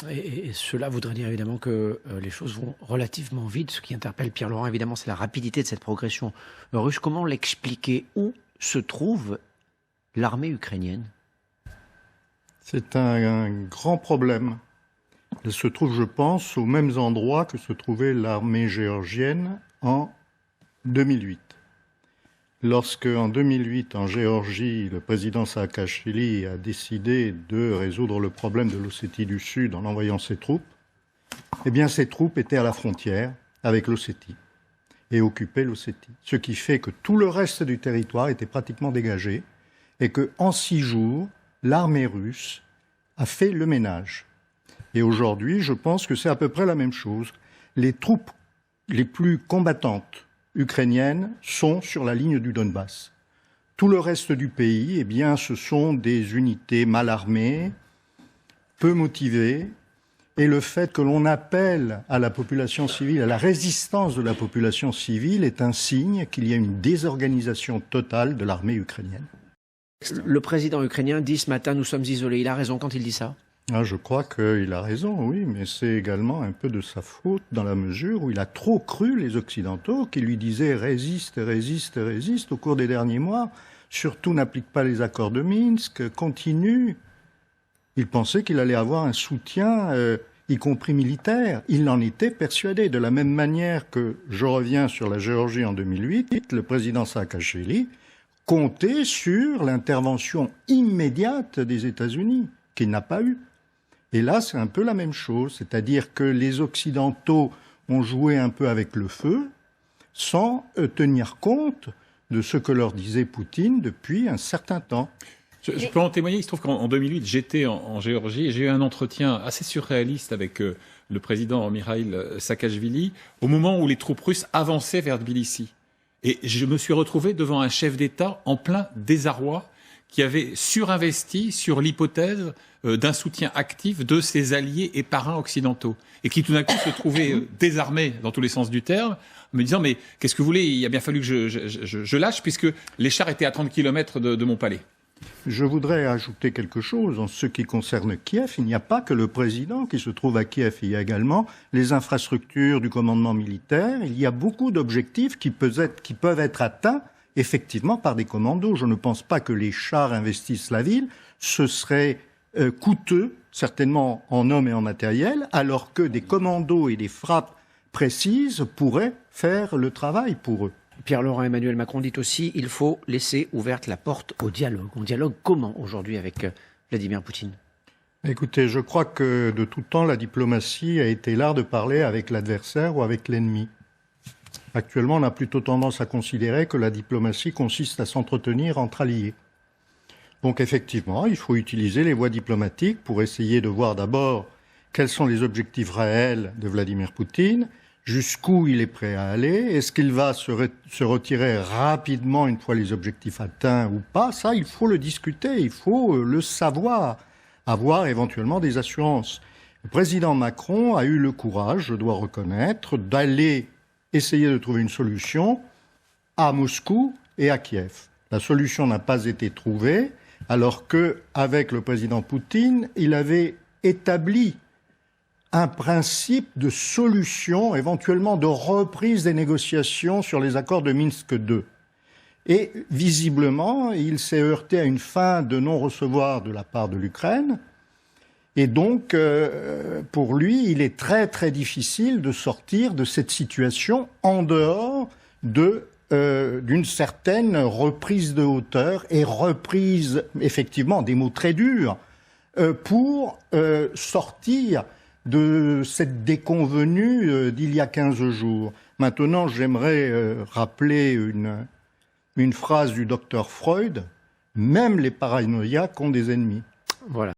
Et cela voudrait dire évidemment que les choses vont relativement vite. Ce qui interpelle Pierre Laurent, évidemment, c'est la rapidité de cette progression russe. Comment l'expliquer? Où se trouve l'armée ukrainienne? C'est un grand problème. Elle se trouve, je pense, aux mêmes endroits que se trouvait l'armée géorgienne en 2008. Lorsque, en 2008, en Géorgie, le président Saakachvili a décidé de résoudre le problème de l'Ossétie du Sud en envoyant ses troupes, eh bien, ces troupes étaient à la frontière avec l'Ossétie et occupaient l'Ossétie. Ce qui fait que tout le reste du territoire était pratiquement dégagé et qu'en 6 jours, l'armée russe a fait le ménage. Et aujourd'hui, je pense que c'est à peu près la même chose. Les troupes les plus combattantes ukrainiennes sont sur la ligne du Donbass. Tout le reste du pays, eh bien, ce sont des unités mal armées, peu motivées, et le fait que l'on appelle à la population civile, à la résistance de la population civile, est un signe qu'il y a une désorganisation totale de l'armée ukrainienne. Le président ukrainien dit ce matin « Nous sommes isolés ». Il a raison quand il dit ça? Je crois qu'il a raison, oui, mais c'est également un peu de sa faute dans la mesure où il a trop cru les Occidentaux qui lui disaient « résiste, résiste, résiste » au cours des derniers mois. Surtout n'applique pas les accords de Minsk, continue. Il pensait qu'il allait avoir un soutien, y compris militaire. Il en était persuadé. De la même manière que, je reviens sur la Géorgie en 2008, le président Saakachvili comptait sur l'intervention immédiate des États-Unis, qu'il n'a pas eue. Et là, c'est un peu la même chose, c'est-à-dire que les Occidentaux ont joué un peu avec le feu sans tenir compte de ce que leur disait Poutine depuis un certain temps. Je peux en témoigner, il se trouve qu'en 2008, j'étais en Géorgie et j'ai eu un entretien assez surréaliste avec le président Mikhail Saakachvili au moment où les troupes russes avançaient vers Tbilissi. Et je me suis retrouvé devant un chef d'État en plein désarroi qui avait surinvesti sur l'hypothèse d'un soutien actif de ses alliés et parrains occidentaux, et qui tout d'un coup se trouvait désarmé dans tous les sens du terme, me disant « mais qu'est-ce que vous voulez, il a bien fallu que je lâche, puisque les chars étaient à 30 km de mon palais ». Je voudrais ajouter quelque chose en ce qui concerne Kiev. Il n'y a pas que le président qui se trouve à Kiev, il y a également les infrastructures du commandement militaire. Il y a beaucoup d'objectifs qui peuvent être atteints effectivement par des commandos. Je ne pense pas que les chars investissent la ville. Ce serait coûteux, certainement en hommes et en matériel, alors que des commandos et des frappes précises pourraient faire le travail pour eux. Pierre Laurent, Emmanuel Macron dit aussi il faut laisser ouverte la porte au dialogue. On dialogue comment aujourd'hui avec Vladimir Poutine? Écoutez, je crois que de tout temps, la diplomatie a été l'art de parler avec l'adversaire ou avec l'ennemi. Actuellement, on a plutôt tendance à considérer que la diplomatie consiste à s'entretenir entre alliés. Donc effectivement, il faut utiliser les voies diplomatiques pour essayer de voir d'abord quels sont les objectifs réels de Vladimir Poutine, jusqu'où il est prêt à aller, est-ce qu'il va se retirer rapidement une fois les objectifs atteints ou pas. Ça, il faut le discuter, il faut le savoir, avoir éventuellement des assurances. Le président Macron a eu le courage, je dois reconnaître, d'aller essayer de trouver une solution à Moscou et à Kiev. La solution n'a pas été trouvée, alors qu'avec le président Poutine, il avait établi un principe de solution, éventuellement de reprise des négociations sur les accords de Minsk II. Et visiblement, il s'est heurté à une fin de non-recevoir de la part de l'Ukraine. Et donc, pour lui, il est très très difficile de sortir de cette situation en dehors d'une certaine reprise de hauteur et reprise, effectivement, des mots très durs, pour sortir de cette déconvenue d'il y a 15 jours. Maintenant, j'aimerais rappeler une phrase du docteur Freud, « Même les paranoïaques ont des ennemis ». Voilà.